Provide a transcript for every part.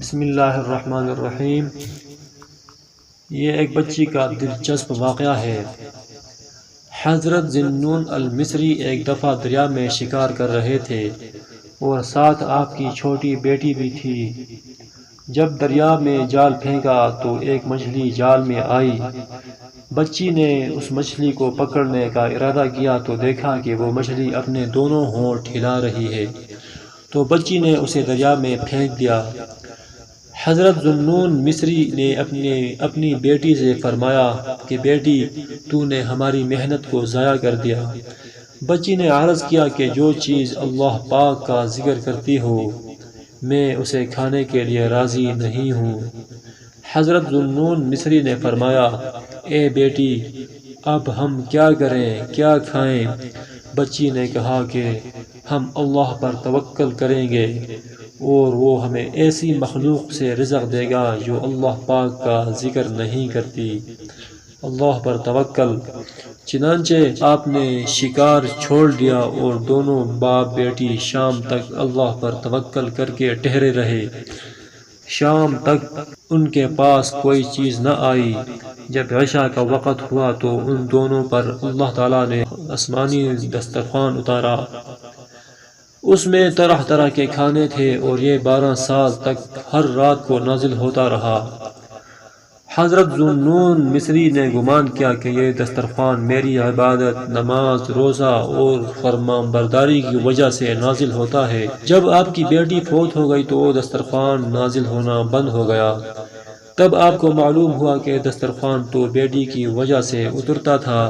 بسم اللہ الرحمن الرحیم۔ یہ ایک بچی کا دلچسپ واقعہ ہے۔ حضرت ذی النون المصری ایک دفعہ دریا میں شکار کر رہے تھے اور ساتھ آپ کی چھوٹی بیٹی بھی تھی۔ جب دریا میں جال پھینکا تو ایک مچھلی جال میں آئی۔ بچی نے اس مچھلی کو پکڑنے کا ارادہ کیا تو دیکھا کہ وہ مچھلی اپنے دونوں ہونٹ ہلا رہی ہے، تو بچی نے اسے دریا میں پھینک دیا۔ حضرت ذی النون مصری نے اپنی بیٹی سے فرمایا کہ بیٹی، تو نے ہماری محنت کو ضائع کر دیا۔ بچی نے عرض کیا کہ جو چیز اللہ پاک کا ذکر کرتی ہو میں اسے کھانے کے لیے راضی نہیں ہوں۔ حضرت ذی النون مصری نے فرمایا، اے بیٹی، اب ہم کیا کریں، کیا کھائیں؟ بچی نے کہا کہ ہم اللہ پر توکل کریں گے اور وہ ہمیں ایسی مخلوق سے رزق دے گا جو اللہ پاک کا ذکر نہیں کرتی۔ اللہ پر توکل۔ چنانچہ آپ نے شکار چھوڑ دیا اور دونوں باپ بیٹی شام تک اللہ پر توکل کر کے ٹھہرے رہے۔ شام تک ان کے پاس کوئی چیز نہ آئی۔ جب عشاء کا وقت ہوا تو ان دونوں پر اللہ تعالیٰ نے آسمانی دسترخوان اتارا۔ اس میں طرح طرح کے کھانے تھے اور یہ 12 سال تک ہر رات کو نازل ہوتا رہا۔ حضرت ذی النون مصری نے گمان کیا کہ یہ دسترخوان میری عبادت، نماز، روزہ اور فرمان برداری کی وجہ سے نازل ہوتا ہے۔ جب آپ کی بیٹی فوت ہو گئی تو وہ دسترخوان نازل ہونا بند ہو گیا۔ تب آپ کو معلوم ہوا کہ دسترخوان تو بیٹی کی وجہ سے اترتا تھا،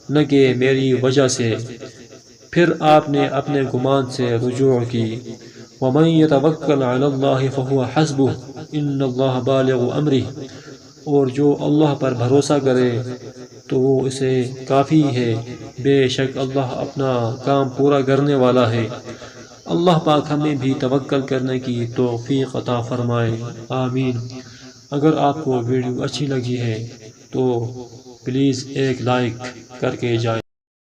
نہ کہ میری وجہ سے۔ پھر آپ نے اپنے گمان سے رجوع کی۔ وَمَن يَتَوَكَّلْ عَلَى اللَّهِ فَهُوَ حَسْبُهُ إِنَّ اللَّهَ بَالِغُ أَمْرِهِ، اور جو اللہ پر بھروسہ کرے تو وہ اسے کافی ہے، بے شک اللہ اپنا کام پورا کرنے والا ہے۔ اللہ پاک ہمیں بھی توکل کرنے کی توفیق عطا فرمائے، آمین۔ اگر آپ کو ویڈیو اچھی لگی ہے تو پلیز ایک لائک کر کے جائیں۔